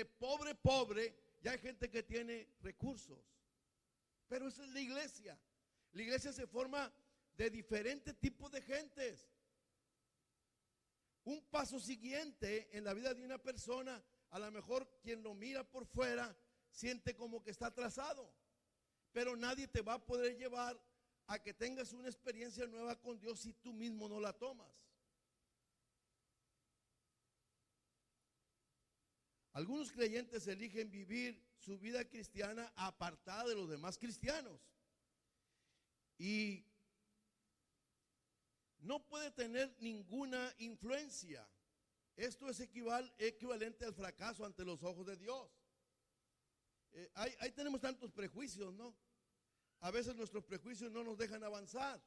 pobre, pobre, ya hay gente que tiene recursos. Pero esa es la iglesia. La iglesia se forma de diferentes tipos de gentes. Un paso siguiente en la vida de una persona, a lo mejor quien lo mira por fuera siente como que está atrasado, pero nadie te va a poder llevar a que tengas una experiencia nueva con Dios si tú mismo no la tomas. Algunos creyentes eligen vivir su vida cristiana apartada de los demás cristianos y no puede tener ninguna influencia. Esto es equivalente al fracaso ante los ojos de Dios. Ahí tenemos tantos prejuicios, ¿no? A veces nuestros prejuicios no nos dejan avanzar.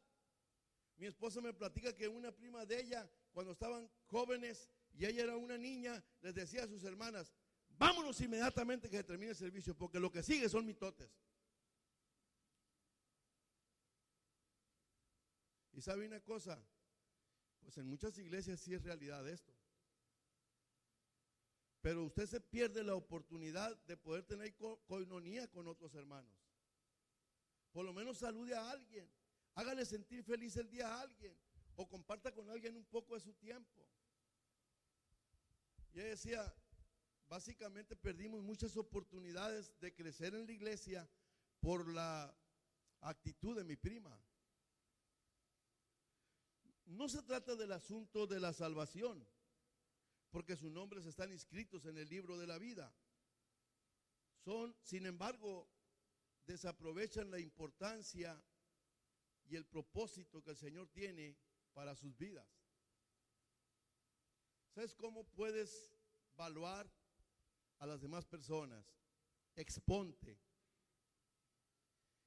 Mi esposa me platica que una prima de ella, cuando estaban jóvenes y ella era una niña, les decía a sus hermanas: vámonos inmediatamente que se termine el servicio, porque lo que sigue son mitotes. Y sabe una cosa, pues en muchas iglesias sí es realidad esto. Pero usted se pierde la oportunidad de poder tener coinonía con otros hermanos. Por lo menos salude a alguien, hágale sentir feliz el día a alguien, o comparta con alguien un poco de su tiempo. Y ella decía, básicamente perdimos muchas oportunidades de crecer en la iglesia por la actitud de mi prima. No se trata del asunto de la salvación, porque sus nombres están inscritos en el libro de la vida. Sin embargo, desaprovechan la importancia y el propósito que el Señor tiene para sus vidas. ¿Sabes cómo puedes evaluar a las demás personas? Exponte.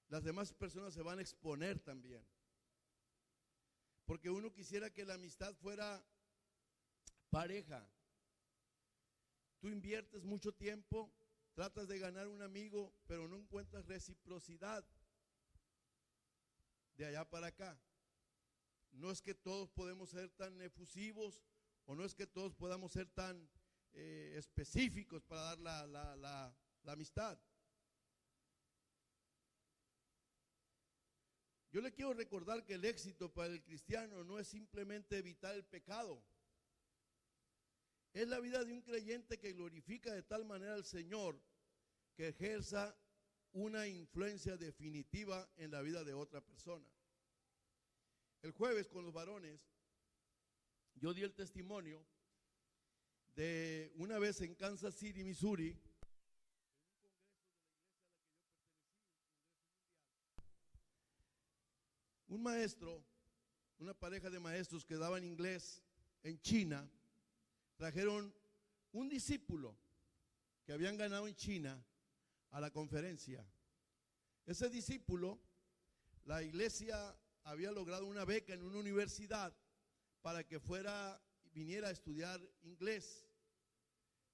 Las demás personas se van a exponer también. Porque uno quisiera que la amistad fuera pareja. Tú inviertes mucho tiempo, tratas de ganar un amigo, pero no encuentras reciprocidad de allá para acá. No es que todos podemos ser tan efusivos, o no es que todos podamos ser tan específicos para dar la amistad. Yo le quiero recordar que el éxito para el cristiano no es simplemente evitar el pecado. Es la vida de un creyente que glorifica de tal manera al Señor que ejerza una influencia definitiva en la vida de otra persona. El jueves con los varones, yo di el testimonio de una vez en Kansas City, Missouri, un maestro, una pareja de maestros que daban inglés en China, trajeron un discípulo que habían ganado en China a la conferencia. Ese discípulo, la iglesia había logrado una beca en una universidad para que viniera a estudiar inglés.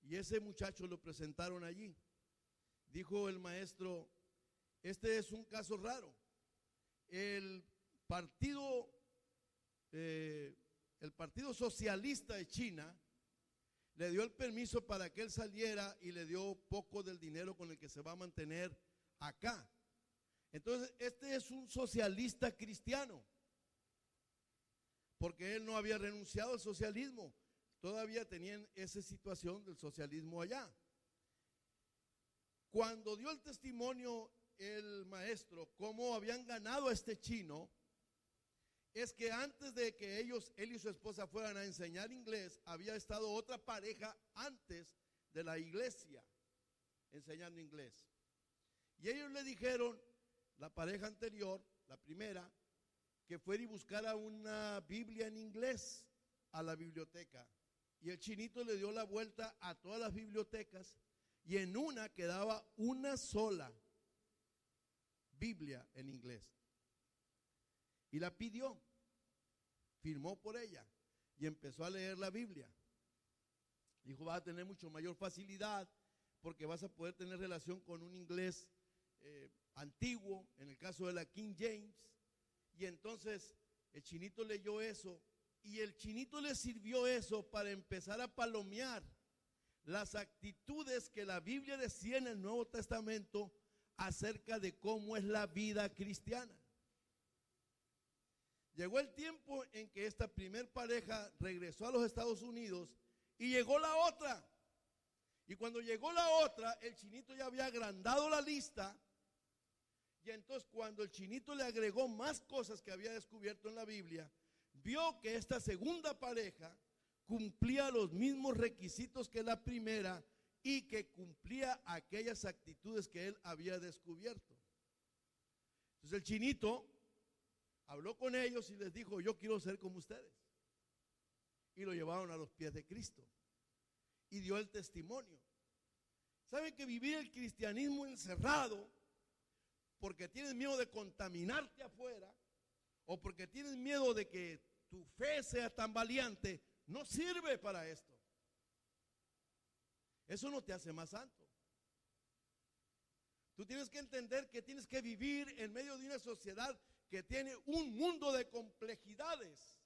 Y ese muchacho lo presentaron allí. Dijo el maestro: este es un caso raro. El Partido Socialista de China le dio el permiso para que él saliera y le dio poco del dinero con el que se va a mantener acá. Entonces, este es un socialista cristiano, porque él no había renunciado al socialismo, todavía tenían esa situación del socialismo allá. Cuando dio el testimonio el maestro cómo habían ganado a este chino, es que antes de que él y su esposa fueran a enseñar inglés, había estado otra pareja antes de la iglesia enseñando inglés. Y ellos le dijeron, la pareja anterior, la primera, que fuera y buscara una Biblia en inglés a la biblioteca. Y el chinito le dio la vuelta a todas las bibliotecas y en una quedaba una sola Biblia en inglés. Y la pidió, firmó por ella y empezó a leer la Biblia. Dijo, vas a tener mucho mayor facilidad porque vas a poder tener relación con un inglés antiguo, en el caso de la King James. Y entonces el chinito leyó eso y el chinito le sirvió eso para empezar a palomear las actitudes que la Biblia decía en el Nuevo Testamento acerca de cómo es la vida cristiana. Llegó el tiempo en que esta primer pareja regresó a los Estados Unidos y llegó la otra. Y cuando llegó la otra, el chinito ya había agrandado la lista. Y entonces cuando el chinito le agregó más cosas que había descubierto en la Biblia, vio que esta segunda pareja cumplía los mismos requisitos que la primera y que cumplía aquellas actitudes que él había descubierto. Entonces el chinito habló con ellos y les dijo: yo quiero ser como ustedes. Y lo llevaron a los pies de Cristo y dio el testimonio. ¿Saben que vivir el cristianismo encerrado porque tienes miedo de contaminarte afuera o porque tienes miedo de que tu fe sea tan valiente no sirve para esto? Eso no te hace más santo. Tú tienes que entender que tienes que vivir en medio de una sociedad que tiene un mundo de complejidades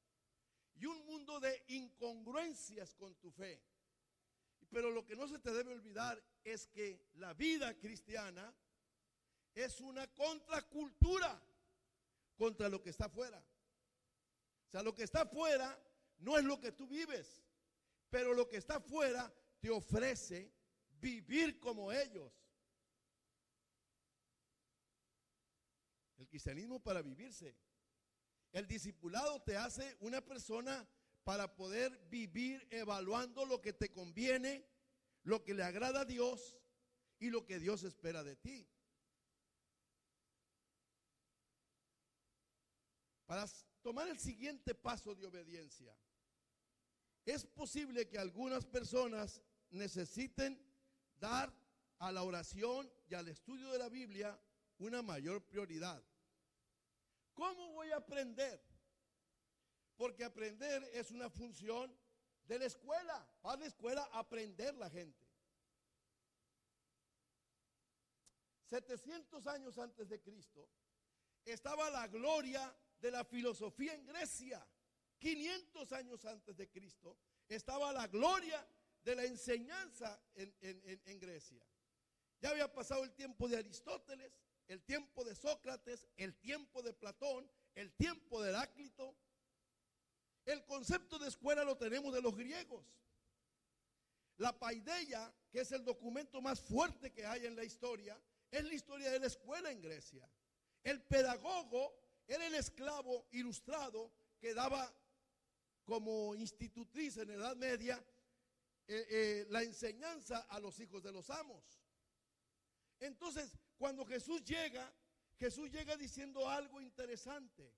y un mundo de incongruencias con tu fe. Pero lo que no se te debe olvidar es que la vida cristiana es una contracultura contra lo que está afuera. O sea, lo que está afuera no es lo que tú vives, pero lo que está afuera te ofrece vivir como ellos. El cristianismo para vivirse. El discipulado te hace una persona para poder vivir evaluando lo que te conviene, lo que le agrada a Dios y lo que Dios espera de ti. Para tomar el siguiente paso de obediencia, es posible que algunas personas necesiten dar a la oración y al estudio de la Biblia una mayor prioridad. ¿Cómo voy a aprender? Porque aprender es una función de la escuela. Para la escuela aprender la gente. 700 años antes de Cristo estaba la gloria de la filosofía en Grecia. 500 años antes de Cristo estaba la gloria de la enseñanza en Grecia. Ya había pasado el tiempo de Aristóteles, el tiempo de Sócrates, el tiempo de Platón, el tiempo de Heráclito. El concepto de escuela lo tenemos de los griegos. La paideia, que es el documento más fuerte que hay en la historia, es la historia de la escuela en Grecia. El pedagogo era el esclavo ilustrado que daba como institutriz en la Edad Media la enseñanza a los hijos de los amos. Entonces, cuando Jesús llega diciendo algo interesante.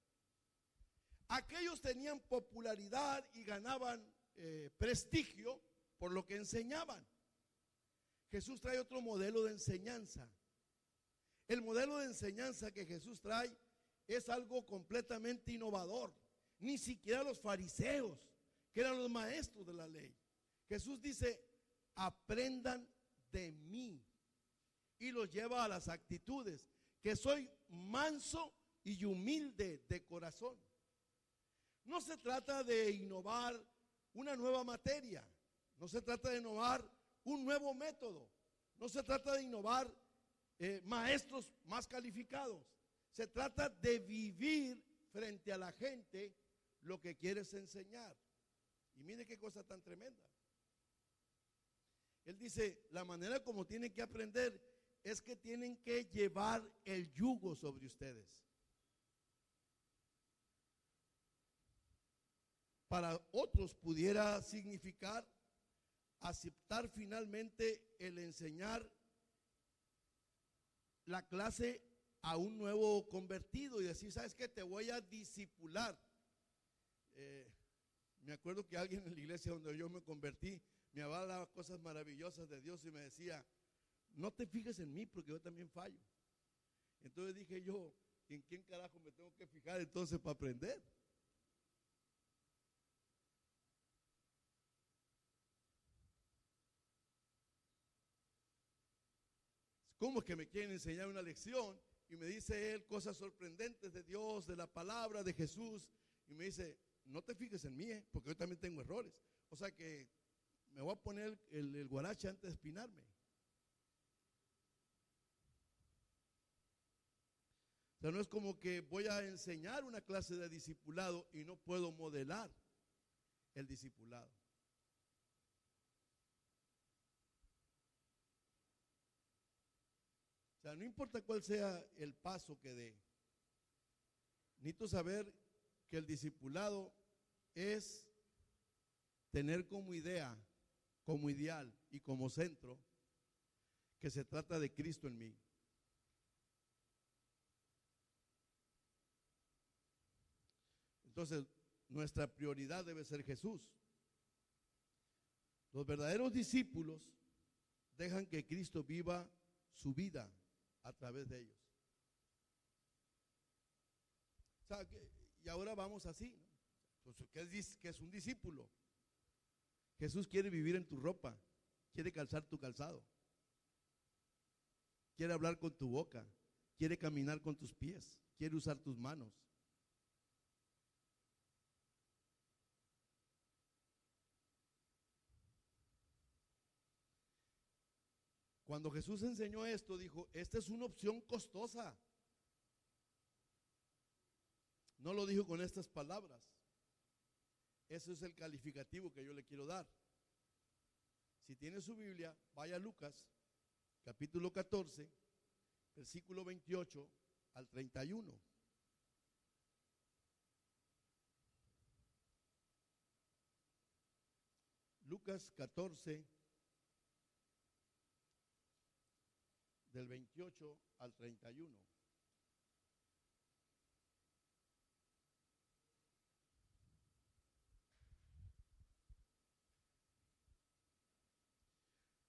Aquellos tenían popularidad y ganaban prestigio por lo que enseñaban. Jesús trae otro modelo de enseñanza. El modelo de enseñanza que Jesús trae es algo completamente innovador. Ni siquiera los fariseos, que eran los maestros de la ley. Jesús dice: aprendan de mí. Y los lleva a las actitudes, que soy manso y humilde de corazón. No se trata de innovar una nueva materia, no se trata de innovar un nuevo método, no se trata de innovar maestros más calificados. Se trata de vivir frente a la gente lo que quieres enseñar. Y mire qué cosa tan tremenda. Él dice: la manera como tienen que aprender es que tienen que llevar el yugo sobre ustedes. Para otros pudiera significar aceptar finalmente el enseñar la clase a un nuevo convertido y decir: ¿sabes qué? Te voy a discipular. Me acuerdo que alguien en la iglesia donde yo me convertí me hablaba cosas maravillosas de Dios y me decía: no te fijes en mí porque yo también fallo. Entonces dije yo: ¿en quién carajo me tengo que fijar entonces para aprender? ¿Cómo es que me quieren enseñar una lección y me dice él cosas sorprendentes de Dios, de la palabra, de Jesús? Y me dice: no te fijes en mí, porque yo también tengo errores. O sea que me voy a poner el guarache antes de espinarme. O sea, no es como que voy a enseñar una clase de discipulado y no puedo modelar el discipulado. O sea, no importa cuál sea el paso que dé, necesito saber que el discipulado es tener como idea, como ideal y como centro que se trata de Cristo en mí. Entonces, nuestra prioridad debe ser Jesús. Los verdaderos discípulos dejan que Cristo viva su vida a través de ellos. O sea, y ahora vamos así, ¿no? Entonces, ¿qué es un discípulo? Jesús quiere vivir en tu ropa, quiere calzar tu calzado, quiere hablar con tu boca, quiere caminar con tus pies, quiere usar tus manos. Cuando Jesús enseñó esto, dijo, esta es una opción costosa. No lo dijo con estas palabras. Ese es el calificativo que yo le quiero dar. Si tiene su Biblia, vaya a Lucas, capítulo 14, versículo 28 al 31. Lucas 14, del 28 al 31.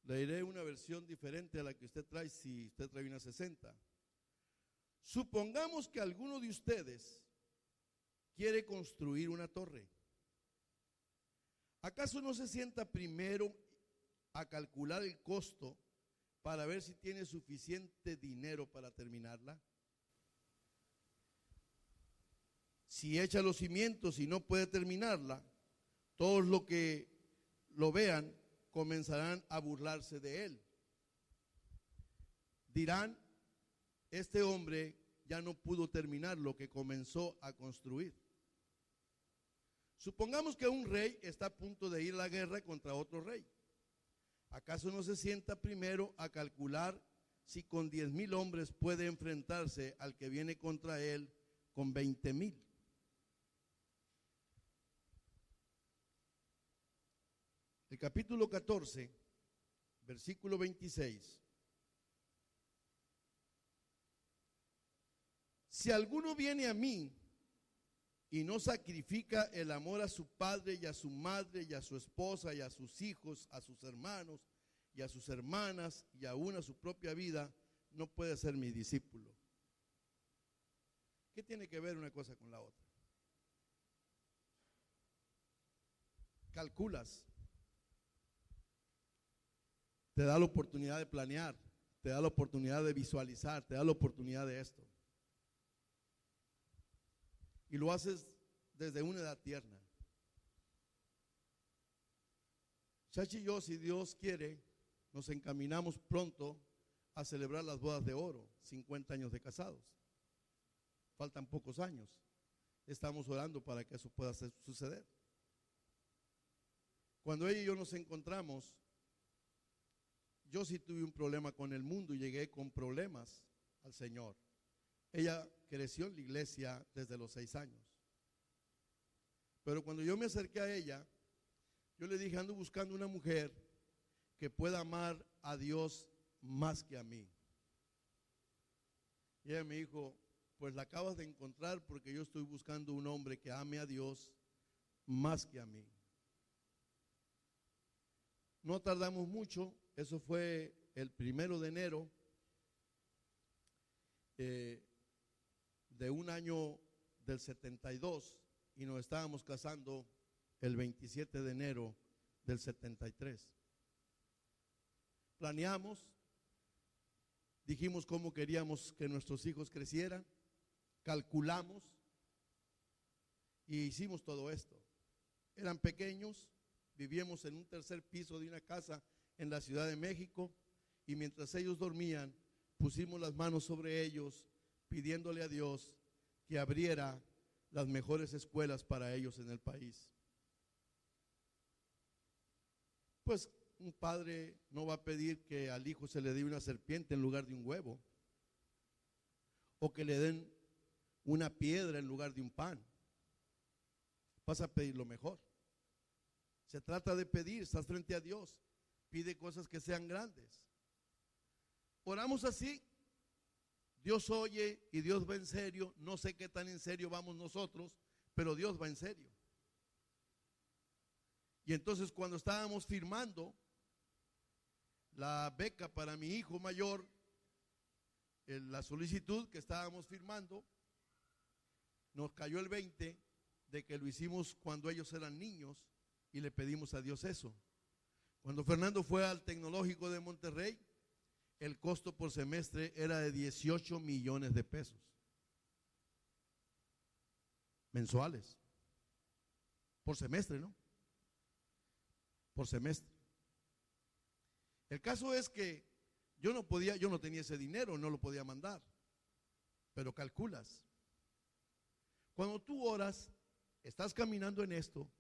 Leeré una versión diferente a la que usted trae si usted trae una 60. Supongamos que alguno de ustedes quiere construir una torre. ¿Acaso no se sienta primero a calcular el costo para ver si tiene suficiente dinero para terminarla? Si echa los cimientos y no puede terminarla, todos los que lo vean comenzarán a burlarse de él. Dirán, este hombre ya no pudo terminar lo que comenzó a construir. Supongamos que un rey está a punto de ir a la guerra contra otro rey. ¿Acaso no se sienta primero a calcular si con 10,000 hombres puede enfrentarse al que viene contra él con 20,000? El capítulo 14, versículo 26. Si alguno viene a mí y no sacrifica el amor a su padre y a su madre y a su esposa y a sus hijos, a sus hermanos y a sus hermanas y aún a su propia vida, no puede ser mi discípulo. ¿Qué tiene que ver una cosa con la otra? Calculas. Te da la oportunidad de planear, te da la oportunidad de visualizar, te da la oportunidad de esto. Y lo haces desde una edad tierna. Chachi y yo, si Dios quiere, nos encaminamos pronto a celebrar las bodas de oro, 50 años de casados. Faltan pocos años. Estamos orando para que eso pueda suceder. Cuando ella y yo nos encontramos, yo sí tuve un problema con el mundo y llegué con problemas al Señor. Ella creció en la iglesia desde los 6 años. Pero cuando yo me acerqué a ella, yo le dije, ando buscando una mujer que pueda amar a Dios más que a mí. Y ella me dijo, pues la acabas de encontrar porque yo estoy buscando un hombre que ame a Dios más que a mí. No tardamos mucho, eso fue el 1 de enero de un año del 72 y nos estábamos casando el 27 de enero del 73. Planeamos, dijimos cómo queríamos que nuestros hijos crecieran, calculamos y hicimos todo esto. Eran pequeños, vivíamos en un tercer piso de una casa en la Ciudad de México, y mientras ellos dormían, pusimos las manos sobre ellos, pidiéndole a Dios que abriera las mejores escuelas para ellos en el país. Pues un padre no va a pedir que al hijo se le dé una serpiente en lugar de un huevo, o que le den una piedra en lugar de un pan. Vas a pedir lo mejor. Se trata de pedir, estás frente a Dios, pide cosas que sean grandes. Oramos así, Dios oye y Dios va en serio. No sé qué tan en serio vamos nosotros, pero Dios va en serio. Y entonces cuando estábamos firmando la beca para mi hijo mayor, la solicitud que estábamos firmando, nos cayó el 20 de que lo hicimos cuando ellos eran niños y le pedimos a Dios eso. Cuando Fernando fue al Tecnológico de Monterrey, el costo por semestre era de 18 millones de pesos mensuales. Por semestre, ¿no? Por semestre. El caso es que yo no tenía ese dinero, no lo podía mandar. Pero calculas. Cuando tú oras, estás caminando en esto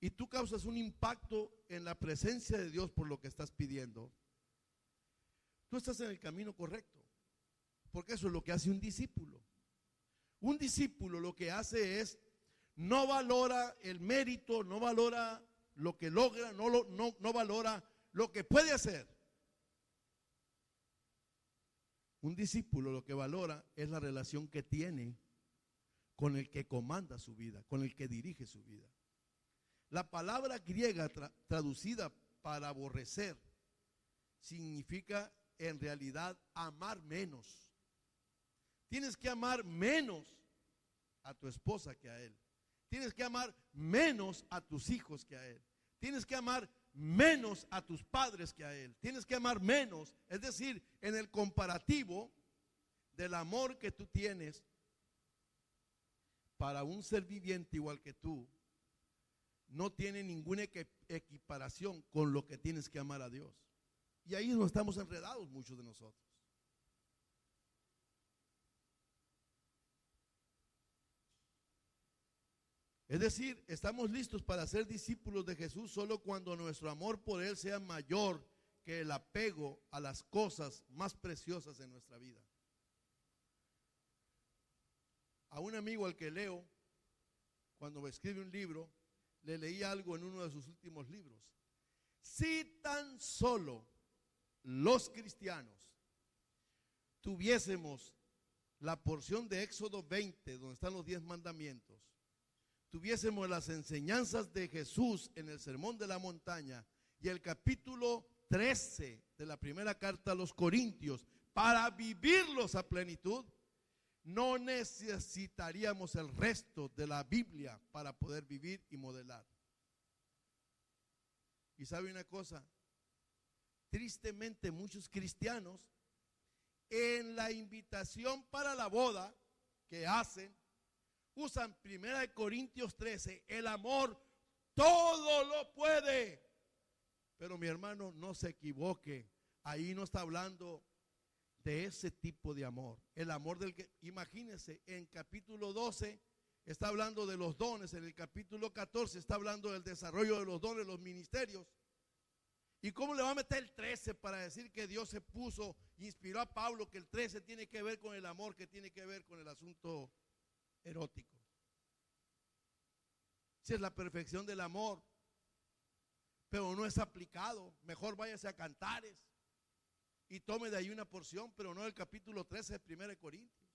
y tú causas un impacto en la presencia de Dios por lo que estás pidiendo, tú estás en el camino correcto, porque eso es lo que hace un discípulo. Un discípulo lo que hace es, no valora el mérito, no valora lo que logra, no valora lo que puede hacer. Un discípulo lo que valora es la relación que tiene con el que comanda su vida, con el que dirige su vida. La palabra griega traducida para aborrecer significa en realidad amar menos. Tienes que amar menos a tu esposa que a él. Tienes que amar menos a tus hijos que a él. Tienes que amar menos a tus padres que a él. Tienes que amar menos, es decir, en el comparativo del amor que tú tienes para un ser viviente igual que tú, no tiene ninguna equiparación con lo que tienes que amar a Dios. Y ahí nos estamos enredados muchos de nosotros. Es decir, estamos listos para ser discípulos de Jesús solo cuando nuestro amor por Él sea mayor que el apego a las cosas más preciosas en nuestra vida. A un amigo al que leo, cuando escribe un libro, le leí algo en uno de sus últimos libros. Si tan solo los cristianos tuviésemos la porción de Éxodo 20, donde están los 10 mandamientos, tuviésemos las enseñanzas de Jesús en el Sermón de la Montaña y el capítulo 13 de la primera carta a los Corintios para vivirlos a plenitud, no necesitaríamos el resto de la Biblia para poder vivir y modelar. Y sabe una cosa, tristemente muchos cristianos en la invitación para la boda que hacen, usan 1 Corintios 13, el amor todo lo puede. Pero mi hermano, no se equivoque, ahí no está hablando de ese tipo de amor. El amor del que, imagínense, en capítulo 12 está hablando de los dones, en el capítulo 14 está hablando del desarrollo de los dones, los ministerios. ¿Y cómo le va a meter el 13 para decir que Dios se puso, inspiró a Pablo, que el 13 tiene que ver con el amor, que tiene que ver con el asunto erótico? Si es la perfección del amor, pero no es aplicado, mejor váyase a Cantares y tome de ahí una porción, pero no el capítulo 13 de 1 Corintios.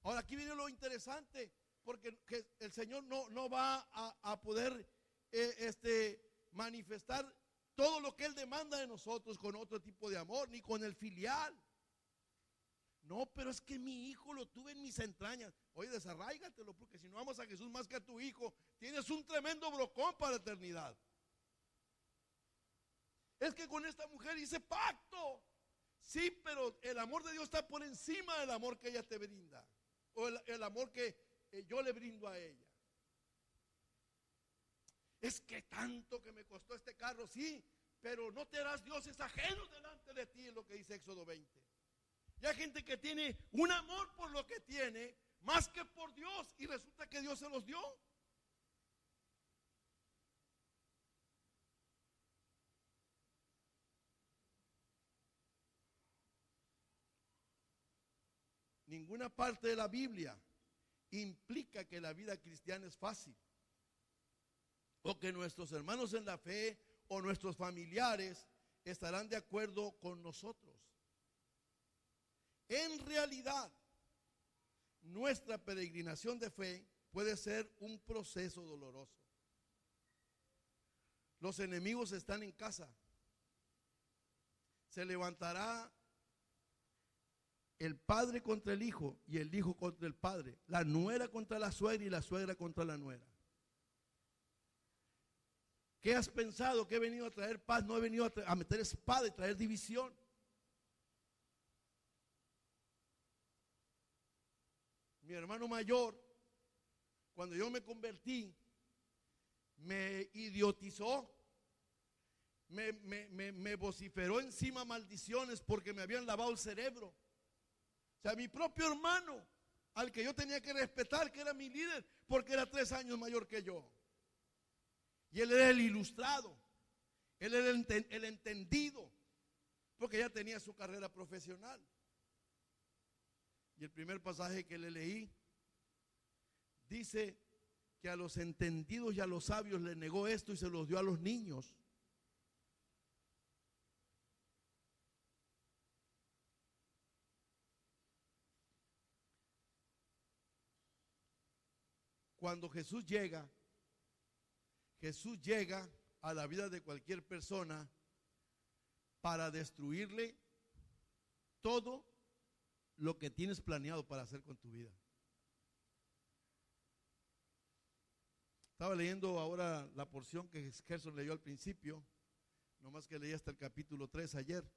Ahora aquí viene lo interesante, porque el Señor no va a poder manifestar todo lo que Él demanda de nosotros con otro tipo de amor, ni con el filial. No, pero es que mi hijo lo tuve en mis entrañas. Oye, desarráigatelo, porque si no amas a Jesús más que a tu hijo, tienes un tremendo brocón para la eternidad. Es que con esta mujer hice pacto. Sí, pero el amor de Dios está por encima del amor que ella te brinda, o el amor que yo le brindo a ella. Es que tanto que me costó este carro, sí, pero no te harás dioses ajenos delante de ti, es lo que dice Éxodo 20. Y hay gente que tiene un amor por lo que tiene, más que por Dios, y resulta que Dios se los dio. Ninguna parte de la Biblia implica que la vida cristiana es fácil, o que nuestros hermanos en la fe o nuestros familiares estarán de acuerdo con nosotros. En realidad, nuestra peregrinación de fe puede ser un proceso doloroso. Los enemigos están en casa. Se levantará el padre contra el hijo y el hijo contra el padre, la nuera contra la suegra y la suegra contra la nuera. ¿Qué has pensado? ¿Que he venido a traer paz? No he venido a meter espada y traer división. Mi hermano mayor, cuando yo me convertí, me idiotizó, me vociferó encima maldiciones porque me habían lavado el cerebro. O sea, mi propio hermano, al que yo tenía que respetar, que era mi líder, porque era 3 años mayor que yo. Y él era el ilustrado, él era el entendido, porque ya tenía su carrera profesional. Y el primer pasaje que le leí dice que a los entendidos y a los sabios le negó esto y se los dio a los niños. Cuando Jesús llega a la vida de cualquier persona para destruirle todo lo que tienes planeado para hacer con tu vida. Estaba leyendo ahora la porción que Gerson leyó al principio, nomás que leí hasta el capítulo 3 ayer.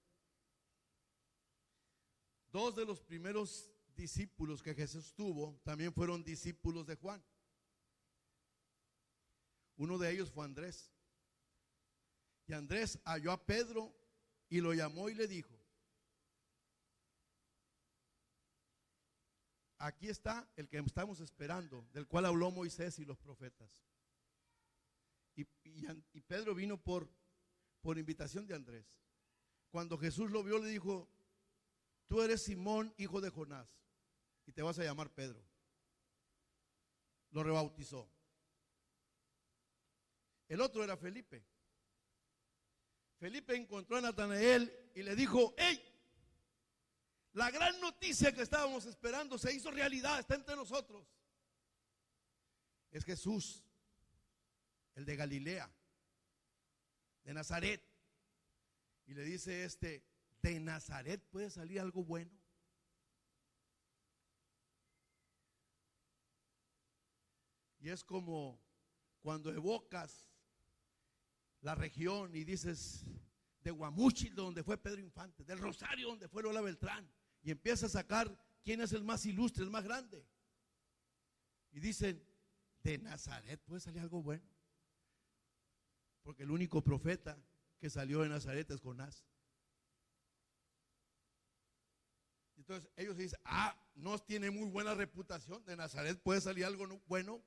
2 de los primeros discípulos que Jesús tuvo también fueron discípulos de Juan. Uno de ellos fue Andrés. Y Andrés halló a Pedro y lo llamó y le dijo: aquí está el que estamos esperando, del cual habló Moisés y los profetas. Y Pedro vino por invitación de Andrés. Cuando Jesús lo vio, le dijo: tú eres Simón, hijo de Jonás, y te vas a llamar Pedro. Lo rebautizó. El otro era Felipe. Felipe encontró a Natanael y le dijo: ¡hey! La gran noticia que estábamos esperando se hizo realidad, está entre nosotros. Es Jesús, el de Galilea, de Nazaret. Y le dice ¿de Nazaret puede salir algo bueno? Y es como cuando evocas la región y dices de Guamúchil, donde fue Pedro Infante, del Rosario, donde fue Lola Beltrán, y empiezas a sacar quién es el más ilustre, el más grande. Y dicen, de Nazaret puede salir algo bueno, porque el único profeta que salió de Nazaret es Jonás. Entonces ellos dicen: no tiene muy buena reputación, de Nazaret puede salir algo bueno.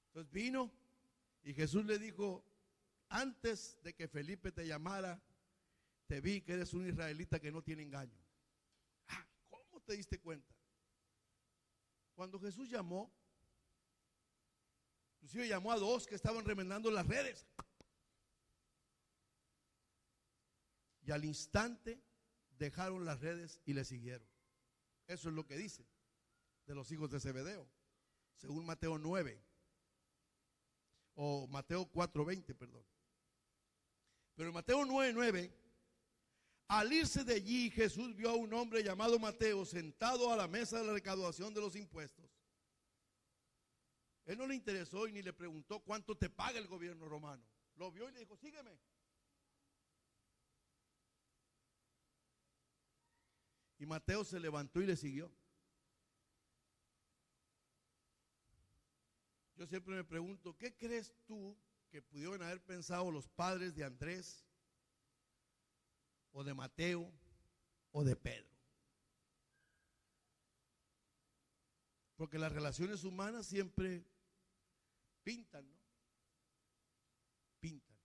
Entonces vino y Jesús le dijo: antes de que Felipe te llamara, te vi que eres un israelita que no tiene engaño. ¿Cómo te diste cuenta? Cuando Jesús llamó, inclusive llamó a 2 que estaban remendando las redes. Y al instante dejaron las redes y le siguieron. Eso es lo que dice de los hijos de Zebedeo, según Mateo 9. O Mateo 4:20, perdón. Pero en Mateo 9:9, al irse de allí, Jesús vio a un hombre llamado Mateo sentado a la mesa de la recaudación de los impuestos. Él no le interesó y ni le preguntó cuánto te paga el gobierno romano. Lo vio y le dijo: sígueme. Y Mateo se levantó y le siguió. Yo siempre me pregunto, ¿qué crees tú que pudieron haber pensado los padres de Andrés, o de Mateo, o de Pedro? Porque las relaciones humanas siempre pintan, ¿no? Pintan.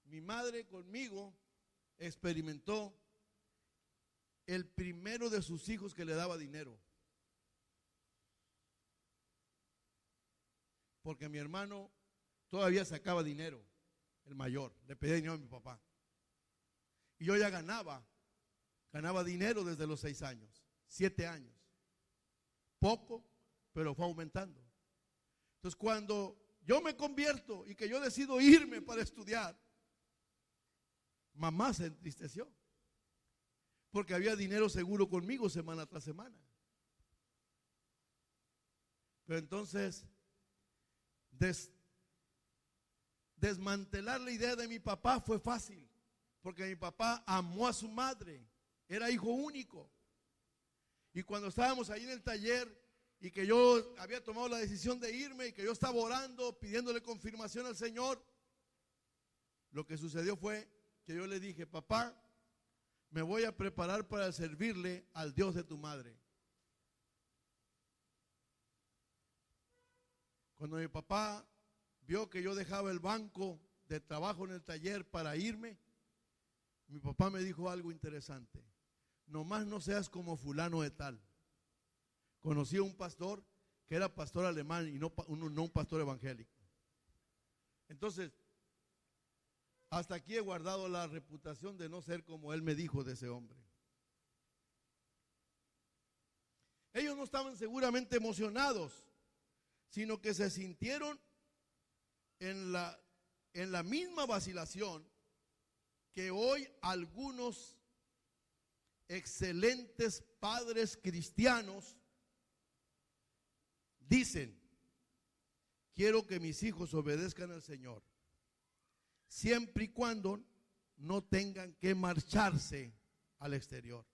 Mi madre conmigo experimentó el primero de sus hijos que le daba dinero. Porque mi hermano todavía sacaba dinero, el mayor, le pedía dinero a mi papá. Y yo ya ganaba dinero desde los 6 años, 7 años. Poco, pero fue aumentando. Entonces, cuando yo me convierto y que yo decido irme para estudiar, mamá se entristeció, porque había dinero seguro conmigo semana tras semana. Pero entonces, desmantelar la idea de mi papá fue fácil, porque mi papá amó a su madre, era hijo único. Y cuando estábamos ahí en el taller y que yo había tomado la decisión de irme y que yo estaba orando, pidiéndole confirmación al Señor, lo que sucedió fue que yo le dije: papá, me voy a preparar para servirle al Dios de tu madre. Cuando mi papá vio que yo dejaba el banco de trabajo en el taller para irme, mi papá me dijo algo interesante: nomás no seas como fulano de tal. Conocí a un pastor que era pastor alemán y no un pastor evangélico. Entonces, hasta aquí he guardado la reputación de no ser como él me dijo de ese hombre. Ellos no estaban seguramente emocionados, sino que se sintieron en la misma vacilación que hoy algunos excelentes padres cristianos dicen: quiero que mis hijos obedezcan al Señor, siempre y cuando no tengan que marcharse al exterior.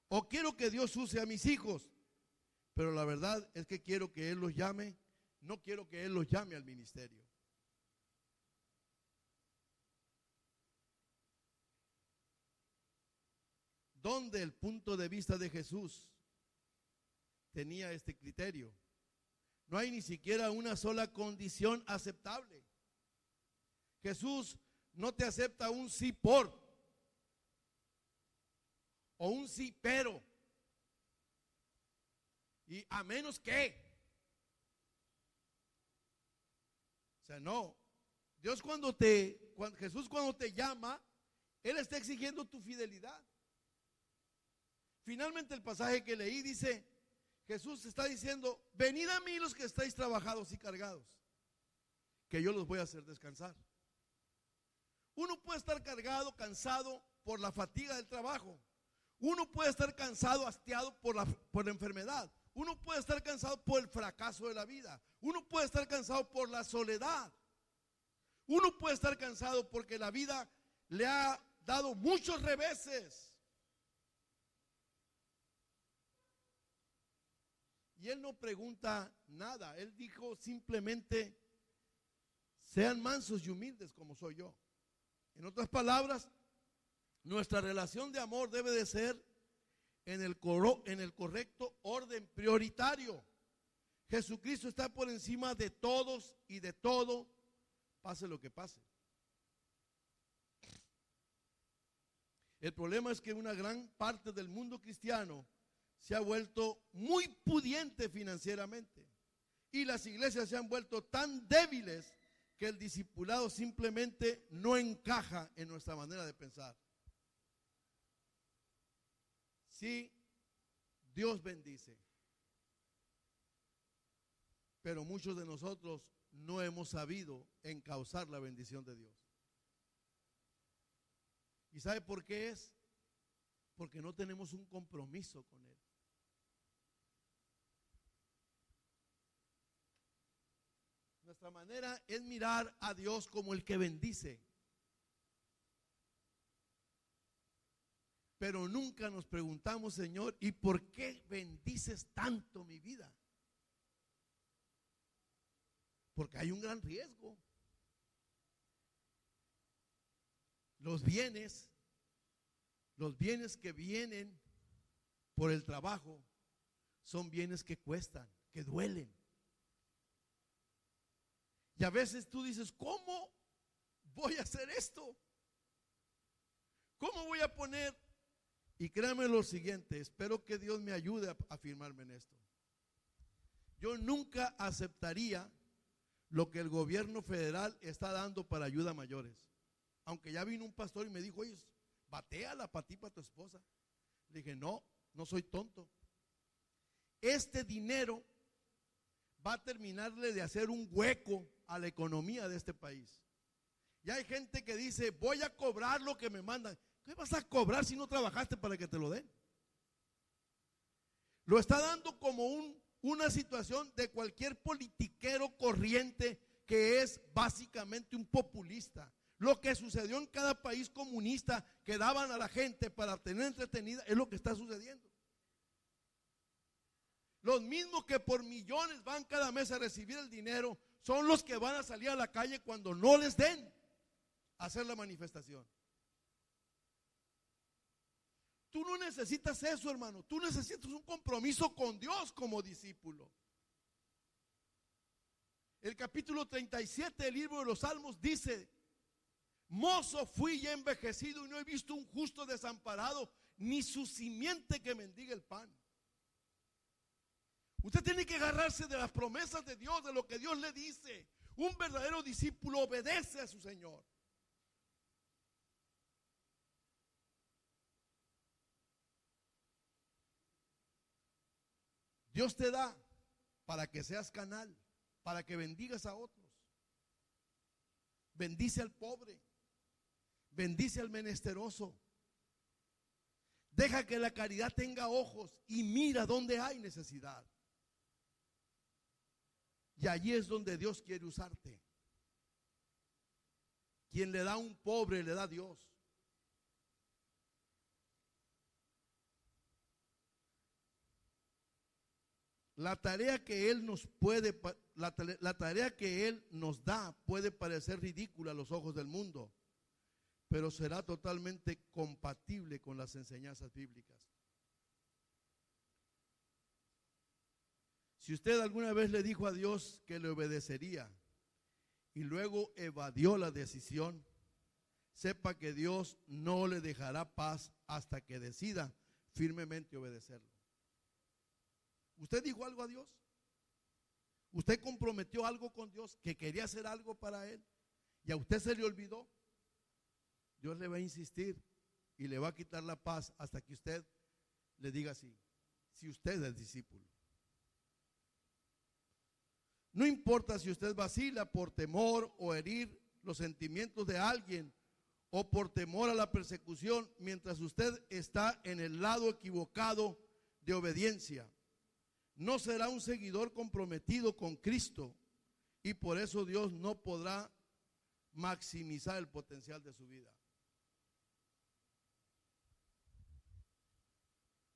O quiero que Dios use a mis hijos, pero la verdad es que quiero que Él los llame, no quiero que Él los llame al ministerio. ¿Dónde el punto de vista de Jesús tenía este criterio? No hay ni siquiera una sola condición aceptable. Jesús no te acepta un sí por o un sí pero, y a menos que. O sea, no. Jesús cuando te llama, Él está exigiendo tu fidelidad. Finalmente el pasaje que leí dice, Jesús está diciendo: venid a mí los que estáis trabajados y cargados, que yo los voy a hacer descansar. Uno puede estar cargado, cansado por la fatiga del trabajo. Uno puede estar cansado, hastiado por la enfermedad. Uno puede estar cansado por el fracaso de la vida. Uno puede estar cansado por la soledad. Uno puede estar cansado porque la vida le ha dado muchos reveses. Y Él no pregunta nada. Él dijo simplemente: sean mansos y humildes como soy yo. En otras palabras, nuestra relación de amor debe de ser en el correcto orden prioritario. Jesucristo está por encima de todos y de todo, pase lo que pase. El problema es que una gran parte del mundo cristiano se ha vuelto muy pudiente financieramente, y las iglesias se han vuelto tan débiles que el discipulado simplemente no encaja en nuestra manera de pensar. Sí, Dios bendice, pero muchos de nosotros no hemos sabido encauzar la bendición de Dios. ¿Y sabe por qué es? Porque no tenemos un compromiso con Él. Nuestra manera es mirar a Dios como el que bendice. Pero nunca nos preguntamos, Señor, ¿y por qué bendices tanto mi vida? Porque hay un gran riesgo. Los bienes que vienen por el trabajo son bienes que cuestan, que duelen. Y a veces tú dices, ¿cómo voy a hacer esto? ¿Cómo voy a poner? Y créanme lo siguiente, espero que Dios me ayude a afirmarme en esto. Yo nunca aceptaría lo que el gobierno federal está dando para ayuda a mayores. Aunque ya vino un pastor y me dijo, oye, batéala para ti, para tu esposa. Le dije, no, no soy tonto. Este dinero va a terminarle de hacer un hueco a la economía de este país. Y hay gente que dice, voy a cobrar lo que me mandan. ¿Qué vas a cobrar si no trabajaste para que te lo den? Lo está dando como una situación de cualquier politiquero corriente que es básicamente un populista. Lo que sucedió en cada país comunista que daban a la gente para tener entretenida es lo que está sucediendo. Los mismos que por millones van cada mes a recibir el dinero son los que van a salir a la calle cuando no les den a hacer la manifestación. Tú no necesitas eso, hermano. Tú necesitas un compromiso con Dios como discípulo. El capítulo 37 del libro de los Salmos dice: mozo fui y envejecido y no he visto un justo desamparado, ni su simiente que mendigue el pan. Usted tiene que agarrarse de las promesas de Dios, de lo que Dios le dice. Un verdadero discípulo obedece a su Señor. Dios te da para que seas canal, para que bendigas a otros. Bendice al pobre, bendice al menesteroso. Deja que la caridad tenga ojos y mira donde hay necesidad. Y allí es donde Dios quiere usarte. Quien le da a un pobre, le da a Dios. La tarea que Él nos da puede parecer ridícula a los ojos del mundo, pero será totalmente compatible con las enseñanzas bíblicas. Si usted alguna vez le dijo a Dios que le obedecería y luego evadió la decisión, sepa que Dios no le dejará paz hasta que decida firmemente obedecerlo. ¿Usted dijo algo a Dios? ¿Usted comprometió algo con Dios, que quería hacer algo para Él, y a usted se le olvidó? Dios le va a insistir y le va a quitar la paz hasta que usted le diga sí, si usted es discípulo. No importa si usted vacila por temor o herir los sentimientos de alguien o por temor a la persecución, mientras usted está en el lado equivocado de obediencia, no será un seguidor comprometido con Cristo, y por eso Dios no podrá maximizar el potencial de su vida.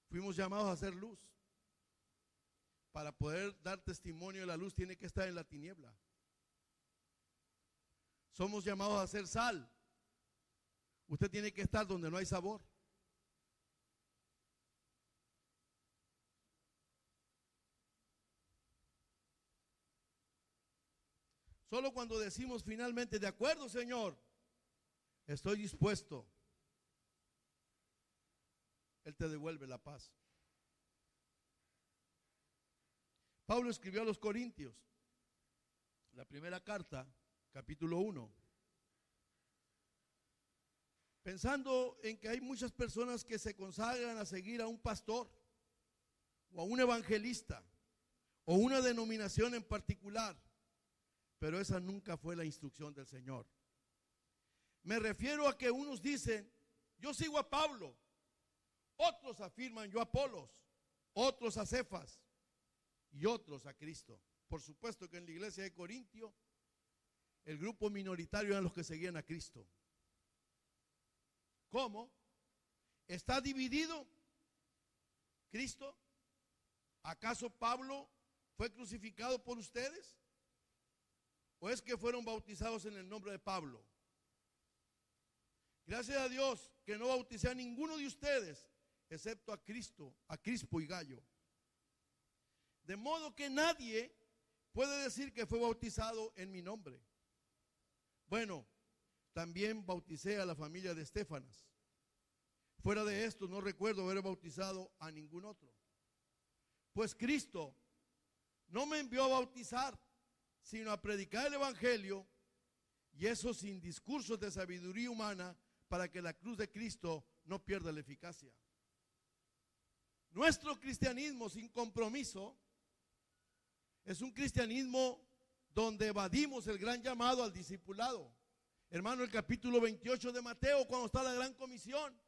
Fuimos llamados a hacer luz. Para poder dar testimonio de la luz tiene que estar en la tiniebla. Somos llamados a ser sal. Usted tiene que estar donde no hay sabor. Solo cuando decimos finalmente, de acuerdo, Señor, estoy dispuesto, Él te devuelve la paz. Pablo escribió a los Corintios, la primera carta, capítulo 1, pensando en que hay muchas personas que se consagran a seguir a un pastor o a un evangelista o una denominación en particular, pero esa nunca fue la instrucción del Señor. Me refiero a que unos dicen, yo sigo a Pablo, otros afirman, yo a Apolos, otros a Cefas y otros a Cristo. Por supuesto que en la iglesia de Corintio el grupo minoritario eran los que seguían a Cristo. ¿Cómo? ¿Está dividido Cristo? ¿Acaso Pablo fue crucificado por ustedes? ¿O es que fueron bautizados en el nombre de Pablo? Gracias a Dios que no bauticé a ninguno de ustedes, excepto a Cristo, a Crispo y Gallo. De modo que nadie puede decir que fue bautizado en mi nombre. Bueno, también bauticé a la familia de Estéfanas. Fuera de esto, no recuerdo haber bautizado a ningún otro. Pues Cristo no me envió a bautizar, sino a predicar el evangelio, y eso sin discursos de sabiduría humana, para que la cruz de Cristo no pierda la eficacia. Nuestro cristianismo sin compromiso es un cristianismo donde evadimos el gran llamado al discipulado. Hermano, el capítulo 28 de Mateo, cuando está la gran comisión,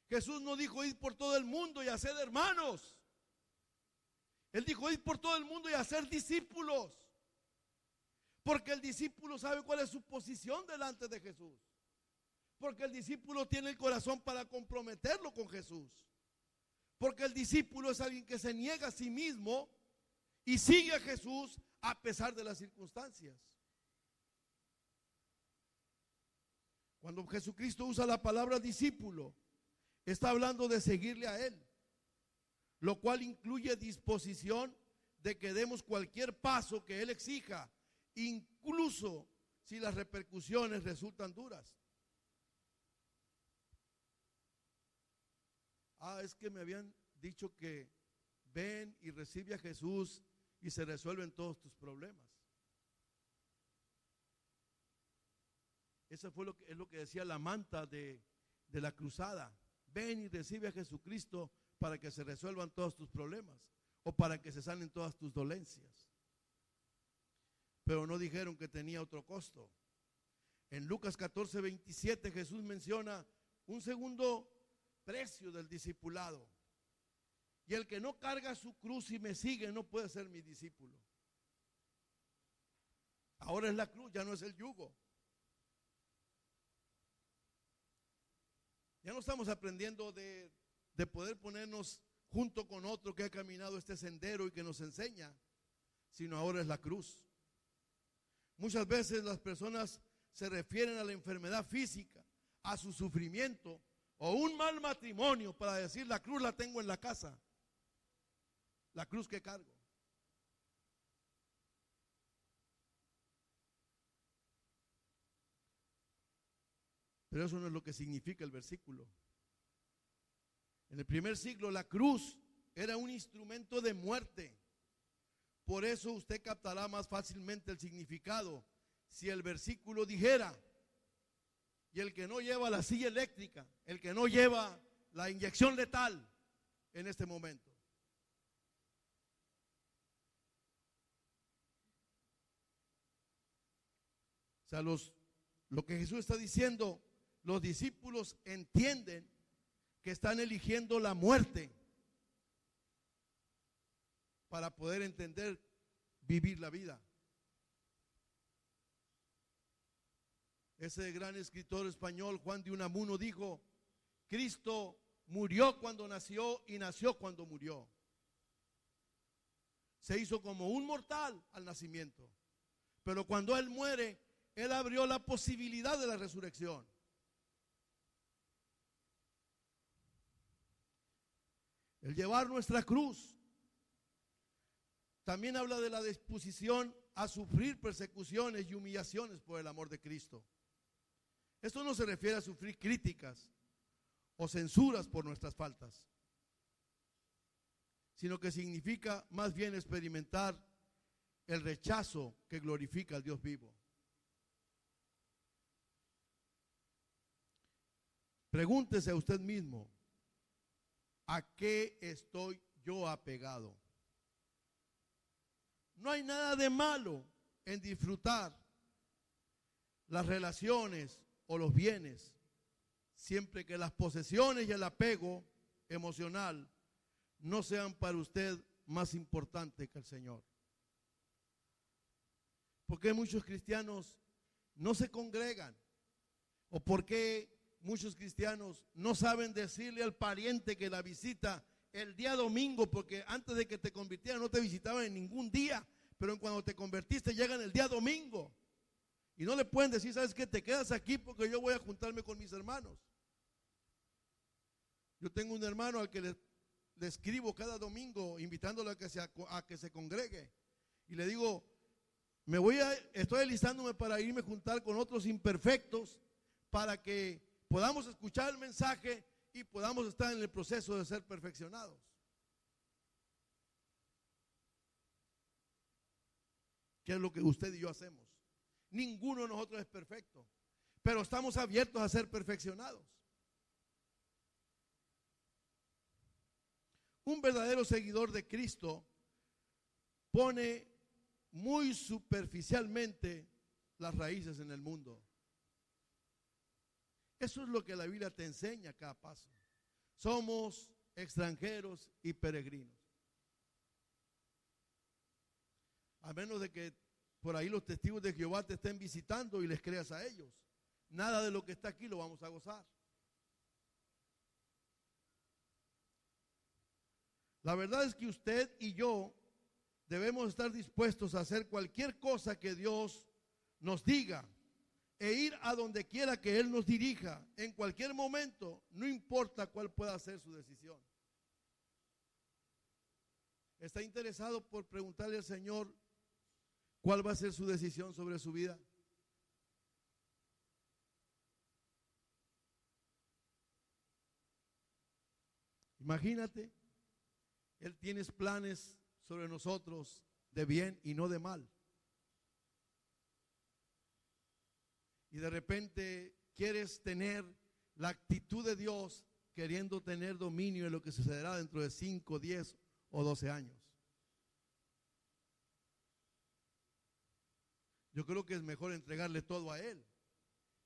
Jesús no dijo ir por todo el mundo y hacer hermanos. Él dijo ir por todo el mundo y hacer discípulos. Porque el discípulo sabe cuál es su posición delante de Jesús. Porque el discípulo tiene el corazón para comprometerlo con Jesús. Porque el discípulo es alguien que se niega a sí mismo y sigue a Jesús a pesar de las circunstancias. Cuando Jesucristo usa la palabra discípulo, está hablando de seguirle a Él, lo cual incluye disposición de que demos cualquier paso que Él exija, incluso si las repercusiones resultan duras. Es que me habían dicho que ven y recibe a Jesús y se resuelven todos tus problemas. Eso es lo que decía la manta de la cruzada. Ven y recibe a Jesucristo para que se resuelvan todos tus problemas o para que se sanen todas tus dolencias. Pero no dijeron que tenía otro costo. En Lucas 14:27 Jesús menciona un segundo precio del discipulado. Y el que no carga su cruz y me sigue no puede ser mi discípulo. Ahora es la cruz, ya no es el yugo. Ya no estamos aprendiendo de poder ponernos junto con otro que ha caminado este sendero y que nos enseña, sino ahora es la cruz. Muchas veces las personas se refieren a la enfermedad física, a su sufrimiento o un mal matrimonio para decir la cruz la tengo en la casa, la cruz que cargo. Pero eso no es lo que significa el versículo. En el primer siglo la cruz era un instrumento de muerte. Por eso usted captará más fácilmente el significado si el versículo dijera: y el que no lleva la silla eléctrica, el que no lleva la inyección letal en este momento. O sea, lo que Jesús está diciendo, los discípulos entienden que están eligiendo la muerte para poder entender vivir la vida. Ese gran escritor español Juan de Unamuno dijo: Cristo murió cuando nació y nació cuando murió. Se hizo como un mortal al nacimiento, pero cuando Él muere, Él abrió la posibilidad de la resurrección. El llevar nuestra cruz también habla de la disposición a sufrir persecuciones y humillaciones por el amor de Cristo. Esto no se refiere a sufrir críticas o censuras por nuestras faltas, sino que significa más bien experimentar el rechazo que glorifica al Dios vivo. Pregúntese a usted mismo: ¿a qué estoy yo apegado? No hay nada de malo en disfrutar las relaciones o los bienes, siempre que las posesiones y el apego emocional no sean para usted más importantes que el Señor. ¿Por qué muchos cristianos no se congregan? ¿O por qué muchos cristianos no saben decirle al pariente que la visita el día domingo, porque antes de que te convirtieras no te visitaban en ningún día, pero cuando te convertiste llegan el día domingo. Y no le pueden decir, ¿sabes qué? Te quedas aquí porque yo voy a juntarme con mis hermanos. Yo tengo un hermano al que le escribo cada domingo invitándolo a que se congregue. Y le digo, estoy alistándome para irme a juntar con otros imperfectos para que podamos escuchar el mensaje y podamos estar en el proceso de ser perfeccionados. ¿Qué es lo que usted y yo hacemos? Ninguno de nosotros es perfecto, pero estamos abiertos a ser perfeccionados. Un verdadero seguidor de Cristo pone muy superficialmente las raíces en el mundo. Eso es lo que la Biblia te enseña a cada paso. Somos extranjeros y peregrinos. A menos de que por ahí los testigos de Jehová te estén visitando y les creas a ellos. Nada de lo que está aquí lo vamos a gozar. La verdad es que usted y yo debemos estar dispuestos a hacer cualquier cosa que Dios nos diga e ir a donde quiera que Él nos dirija en cualquier momento, no importa cuál pueda ser su decisión. ¿Está interesado por preguntarle al Señor cuál va a ser su decisión sobre su vida? Imagínate, Él tiene planes sobre nosotros de bien y no de mal. Y de repente quieres tener la actitud de Dios queriendo tener dominio en lo que sucederá dentro de 5, 10 o 12 años. Yo creo que es mejor entregarle todo a Él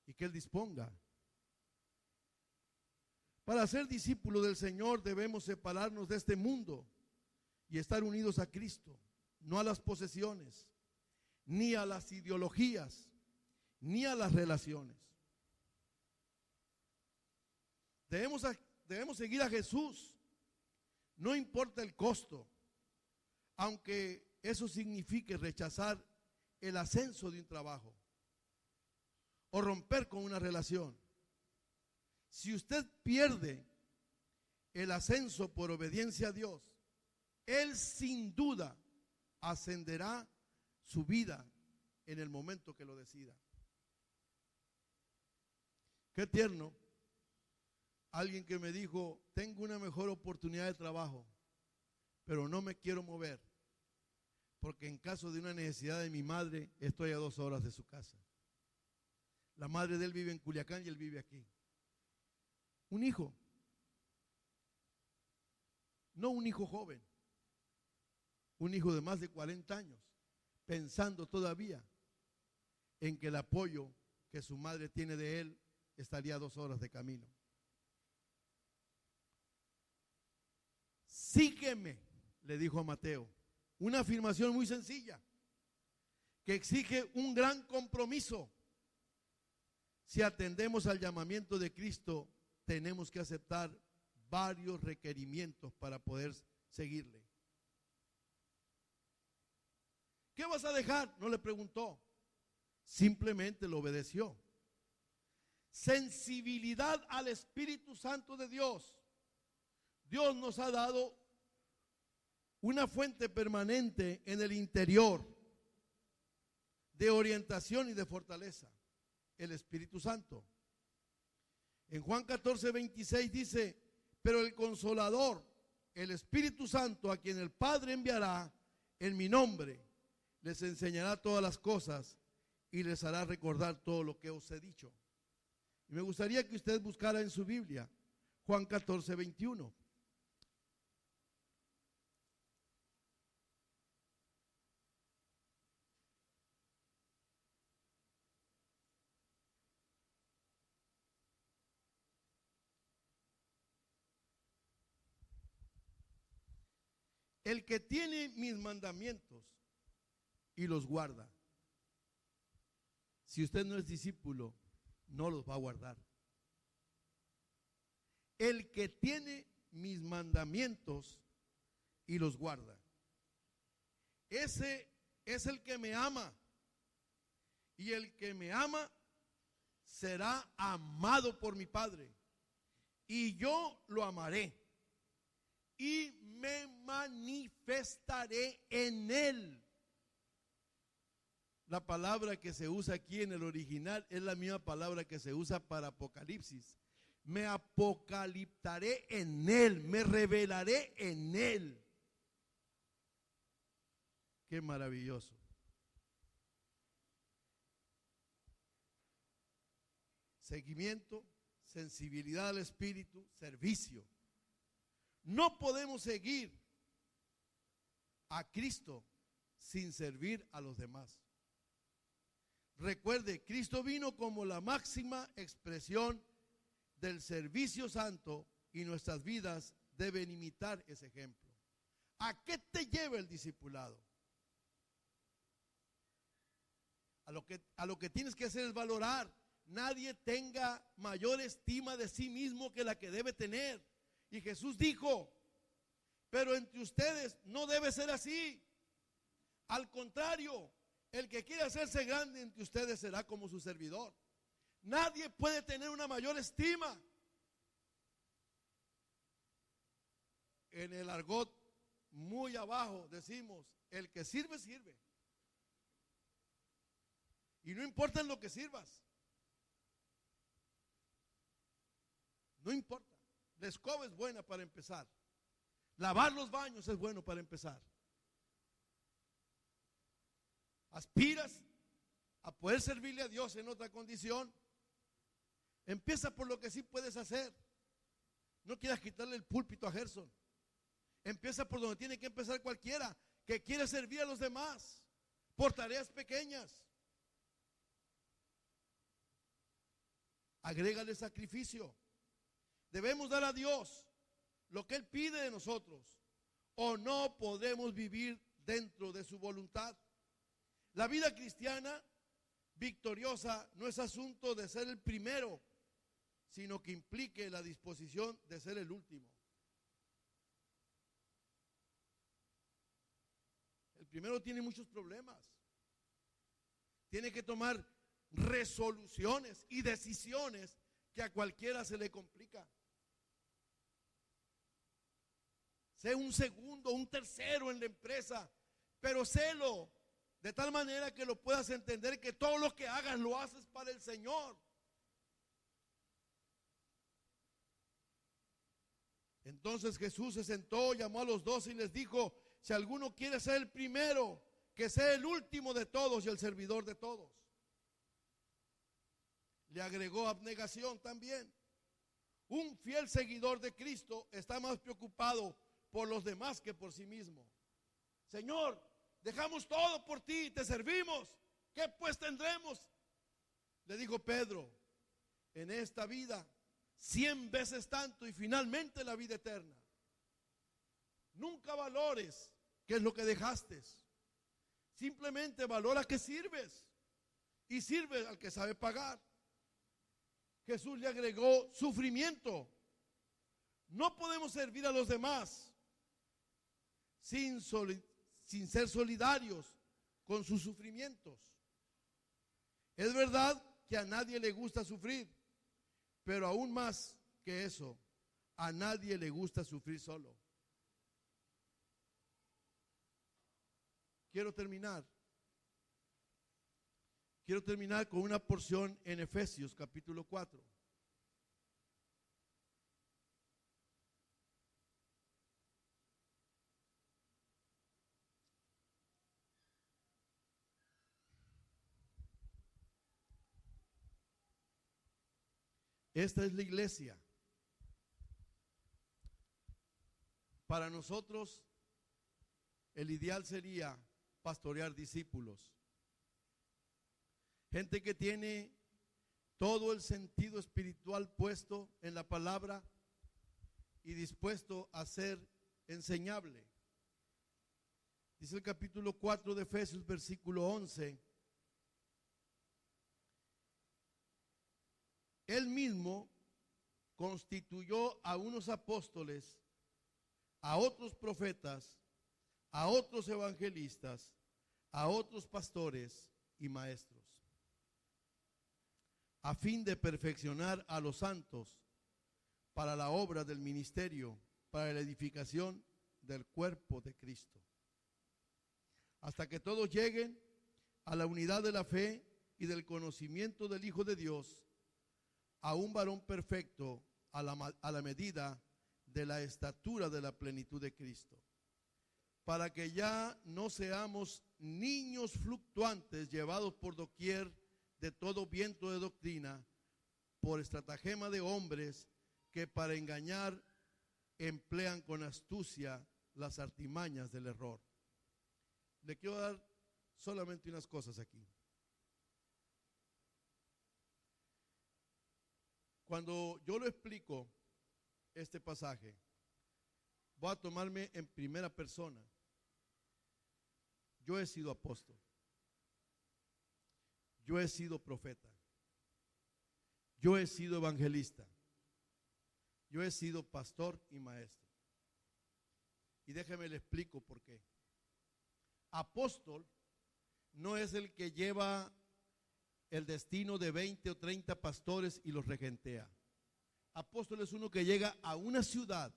y que Él disponga. Para ser discípulos del Señor debemos separarnos de este mundo y estar unidos a Cristo, no a las posesiones, ni a las ideologías, ni a las relaciones. Debemos seguir a Jesús, no importa el costo, aunque eso signifique rechazar el ascenso de un trabajo o romper con una relación. Si usted pierde el ascenso por obediencia a Dios, Él sin duda ascenderá su vida en el momento que lo decida. Qué tierno. Alguien que me dijo, tengo una mejor oportunidad de trabajo, pero no me quiero mover, porque en caso de una necesidad de mi madre, estoy a 2 horas de su casa. La madre de él vive en Culiacán y él vive aquí. Un hijo. No un hijo joven. Un hijo de más de 40 años, pensando todavía en que el apoyo que su madre tiene de él estaría a 2 horas de camino. Sígueme, le dijo a Mateo. Una afirmación muy sencilla, que exige un gran compromiso. Si atendemos al llamamiento de Cristo, tenemos que aceptar varios requerimientos para poder seguirle. ¿Qué vas a dejar? No le preguntó. Simplemente lo obedeció. Sensibilidad al Espíritu Santo de Dios. Dios nos ha dado una fuente permanente en el interior de orientación y de fortaleza, el Espíritu Santo. En Juan 14, 26 dice, pero el Consolador, el Espíritu Santo, a quien el Padre enviará en mi nombre, les enseñará todas las cosas y les hará recordar todo lo que os he dicho. Y me gustaría que usted buscara en su Biblia Juan 14, 21. El que tiene mis mandamientos y los guarda. Si usted no es discípulo, no los va a guardar. el que tiene mis mandamientos y los guarda. Ese es el que me ama. Y el que me ama será amado por mi Padre. Y yo lo amaré. Y me manifestaré en él. La palabra que se usa aquí en el original es la misma palabra que se usa para Apocalipsis. Me apocaliptaré en él, me revelaré en él. Qué maravilloso. Seguimiento, sensibilidad al Espíritu, servicio. No podemos seguir a Cristo sin servir a los demás. Recuerde, Cristo vino como la máxima expresión del servicio santo y nuestras vidas deben imitar ese ejemplo. ¿A qué te lleva el discipulado? A lo que tienes que hacer es valorar. Nadie tenga mayor estima de sí mismo que la que debe tener. Y Jesús dijo, pero entre ustedes no debe ser así. Al contrario, el que quiera hacerse grande entre ustedes será como su servidor. Nadie puede tener una mayor estima. En el argot muy abajo decimos, el que sirve, sirve. Y no importa en lo que sirvas. No importa. La escoba es buena para empezar. Lavar los baños es bueno para empezar. Aspiras a poder servirle a Dios en otra condición. Empieza por lo que sí puedes hacer. No quieras quitarle el púlpito a Gerson. Empieza por donde tiene que empezar cualquiera que quiere servir a los demás por tareas pequeñas. Agrégale sacrificio. Debemos dar a Dios lo que Él pide de nosotros, o no podemos vivir dentro de su voluntad. La vida cristiana victoriosa no es asunto de ser el primero, sino que implique la disposición de ser el último. El primero tiene muchos problemas. Tiene que tomar resoluciones y decisiones que a cualquiera se le complica. Sé un segundo, un tercero en la empresa, pero sélo de tal manera que lo puedas entender, que todo lo que hagas lo haces para el Señor. Entonces Jesús se sentó, llamó a los 12 y les dijo: si alguno quiere ser el primero, que sea el último de todos y el servidor de todos. Le agregó abnegación también. Un fiel seguidor de Cristo está más preocupado por los demás que por sí mismo. Señor, dejamos todo por ti, te servimos. ¿Qué pues tendremos? Le dijo Pedro: en esta vida 100 veces tanto y finalmente la vida eterna. Nunca valores qué es lo que dejaste. Simplemente valora que sirves y sirve al que sabe pagar. Jesús le agregó sufrimiento. No podemos servir a los demás sin ser solidarios con sus sufrimientos. Es verdad que a nadie le gusta sufrir, pero aún más que eso, a nadie le gusta sufrir solo. Quiero terminar con una porción en Efesios capítulo 4. Esta es la iglesia. Para nosotros, el ideal sería pastorear discípulos. Gente que tiene todo el sentido espiritual puesto en la palabra y dispuesto a ser enseñable. Dice el capítulo 4 de Efesios, versículo 11. Él mismo constituyó a unos apóstoles, a otros profetas, a otros evangelistas, a otros pastores y maestros, a fin de perfeccionar a los santos para la obra del ministerio, para la edificación del cuerpo de Cristo, hasta que todos lleguen a la unidad de la fe y del conocimiento del Hijo de Dios, a un varón perfecto, a la medida de la estatura de la plenitud de Cristo, para que ya no seamos niños fluctuantes, llevados por doquier de todo viento de doctrina, por estratagema de hombres que para engañar emplean con astucia las artimañas del error. Le quiero dar solamente unas cosas aquí. Cuando yo lo explico, este pasaje, voy a tomarme en primera persona. Yo he sido apóstol. Yo he sido profeta. Yo he sido evangelista. Yo he sido pastor y maestro. Y déjeme le explico por qué. Apóstol no es el que lleva el destino de 20 o 30 pastores y los regentea. Apóstol es uno que llega a una ciudad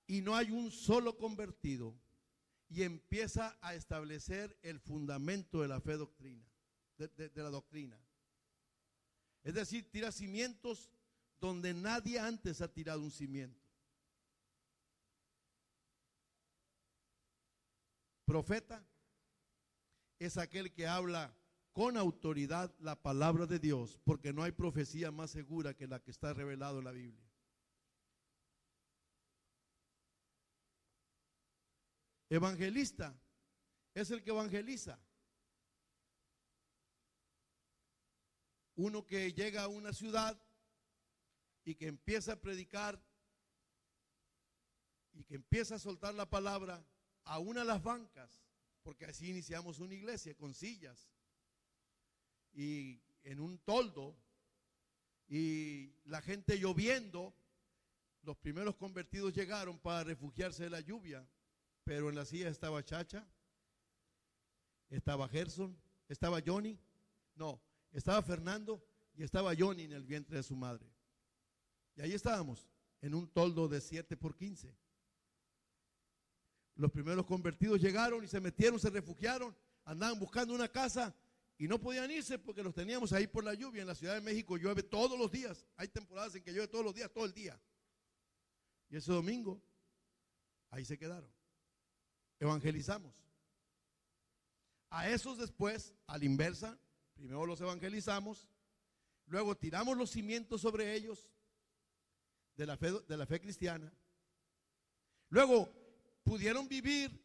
y no hay un solo convertido y empieza a establecer el fundamento de la fe doctrina, de la doctrina. Es decir, tira cimientos donde nadie antes ha tirado un cimiento. Profeta es aquel que habla con autoridad la palabra de Dios, porque no hay profecía más segura que la que está revelada en la Biblia. Evangelista es el que evangeliza. Uno que llega a una ciudad y que empieza a predicar y que empieza a soltar la palabra aún a las bancas, porque así iniciamos una iglesia con sillas y en un toldo y la gente lloviendo. Los primeros convertidos llegaron para refugiarse de la lluvia, pero en la silla estaba Chacha, estaba Gerson, estaba Johnny, no, estaba Fernando y estaba Johnny en el vientre de su madre. Y ahí estábamos, en un toldo de 7x15. Los primeros convertidos llegaron y se metieron, se refugiaron, andaban buscando una casa y no podían irse porque los teníamos ahí por la lluvia. En la Ciudad de México llueve todos los días. Hay temporadas en que llueve todos los días, todo el día. Y ese domingo, ahí se quedaron. Evangelizamos. A esos después, a la inversa, primero los evangelizamos, luego tiramos los cimientos sobre ellos de la fe cristiana. Luego pudieron vivir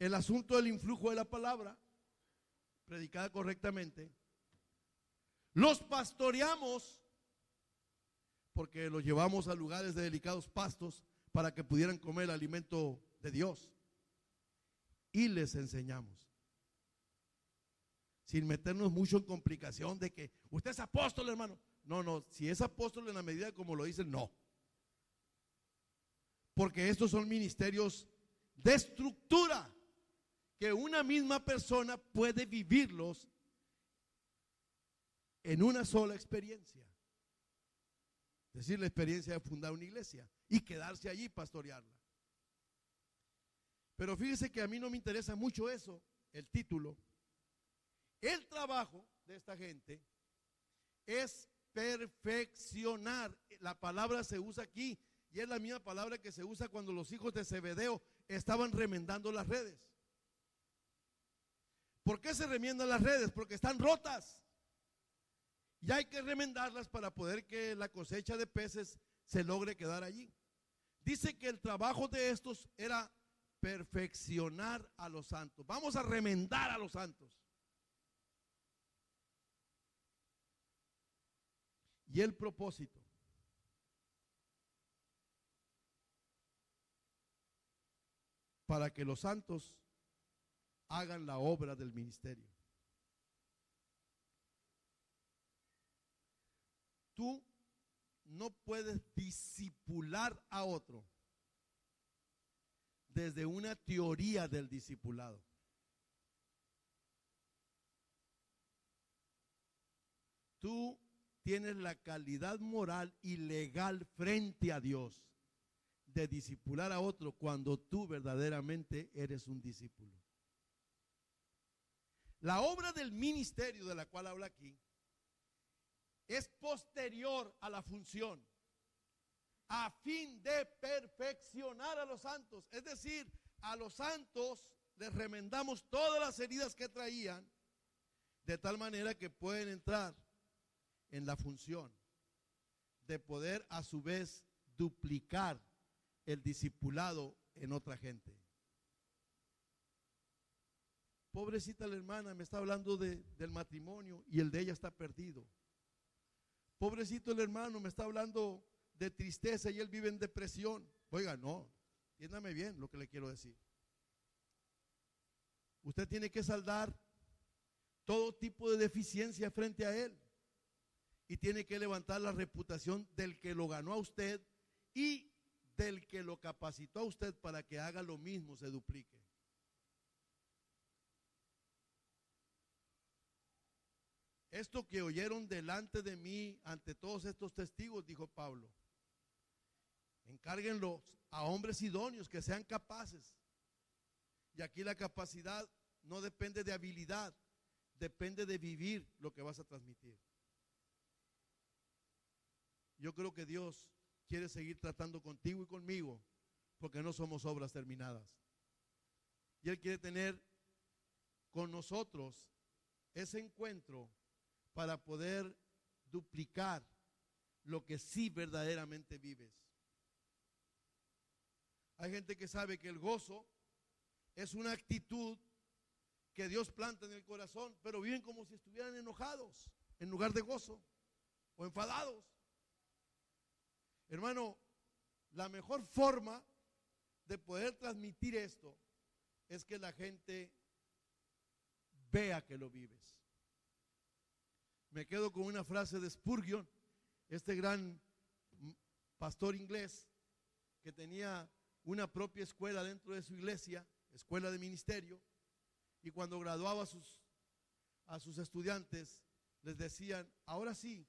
el asunto del influjo de la palabra predicada correctamente. Los pastoreamos porque los llevamos a lugares de delicados pastos para que pudieran comer el alimento de Dios. Y les enseñamos, sin meternos mucho en complicación de que usted es apóstol, hermano. No, si es apóstol en la medida como lo dicen, no. Porque estos son ministerios de estructura que una misma persona puede vivirlos en una sola experiencia. Es decir, la experiencia de fundar una iglesia y quedarse allí y pastorearla. Pero fíjese que a mí no me interesa mucho eso, el título. El trabajo de esta gente es perfeccionar. La palabra se usa aquí y es la misma palabra que se usa cuando los hijos de Zebedeo estaban remendando las redes. ¿Por qué se remiendan las redes? Porque están rotas. Y hay que remendarlas para poder que la cosecha de peces se logre quedar allí. Dice que el trabajo de estos era perfeccionar a los santos. Vamos a remendar a los santos. Y el propósito para que los santos hagan la obra del ministerio. Tú no puedes discipular a otro desde una teoría del discipulado. Tú tienes la calidad moral y legal frente a Dios de discipular a otro cuando tú verdaderamente eres un discípulo. La obra del ministerio de la cual habla aquí es posterior a la función, a fin de perfeccionar a los santos. Es decir, a los santos les remendamos todas las heridas que traían, de tal manera que pueden entrar en la función de poder a su vez duplicar el discipulado en otra gente. Pobrecita la hermana, me está hablando del matrimonio y el de ella está perdido. Pobrecito el hermano, me está hablando de tristeza y él vive en depresión. Oiga, no, entiéndame bien lo que le quiero decir. Usted tiene que saldar todo tipo de deficiencia frente a él y tiene que levantar la reputación del que lo ganó a usted y del que lo capacitó a usted para que haga lo mismo, se duplique. Esto que oyeron delante de mí, ante todos estos testigos, dijo Pablo, encárguenlos a hombres idóneos que sean capaces. Y aquí la capacidad no depende de habilidad, depende de vivir lo que vas a transmitir. Yo creo que Dios quiere seguir tratando contigo y conmigo, porque no somos obras terminadas. Y Él quiere tener con nosotros ese encuentro para poder duplicar lo que sí verdaderamente vives. Hay gente que sabe que el gozo es una actitud que Dios planta en el corazón, pero viven como si estuvieran enojados en lugar de gozo o enfadados. Hermano, la mejor forma de poder transmitir esto es que la gente vea que lo vives. Me quedo con una frase de Spurgeon, este gran pastor inglés que tenía una propia escuela dentro de su iglesia, escuela de ministerio, y cuando graduaba a sus estudiantes les decían, ahora sí,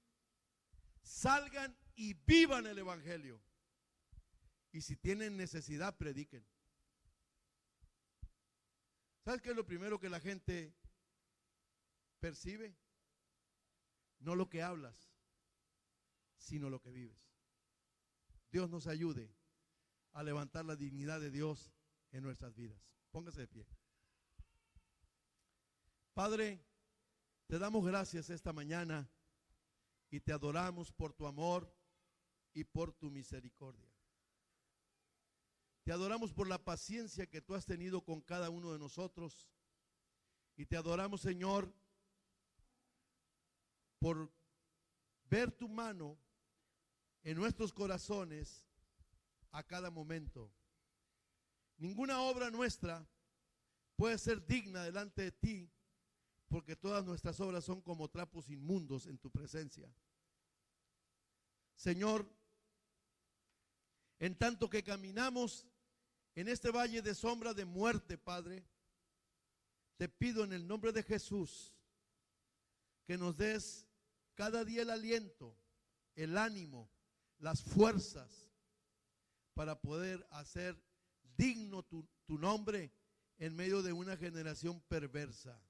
salgan y vivan el evangelio, y si tienen necesidad, prediquen. ¿Sabes qué es lo primero que la gente percibe? No lo que hablas, sino lo que vives. Dios nos ayude a levantar la dignidad de Dios en nuestras vidas. Póngase de pie. Padre, te damos gracias esta mañana y te adoramos por tu amor y por tu misericordia. Te adoramos por la paciencia que tú has tenido con cada uno de nosotros y te adoramos, Señor, por ver tu mano en nuestros corazones a cada momento. Ninguna obra nuestra puede ser digna delante de ti, porque todas nuestras obras son como trapos inmundos en tu presencia. Señor, en tanto que caminamos en este valle de sombra de muerte, Padre, te pido en el nombre de Jesús que nos des cada día el aliento, el ánimo, las fuerzas para poder hacer digno tu nombre en medio de una generación perversa.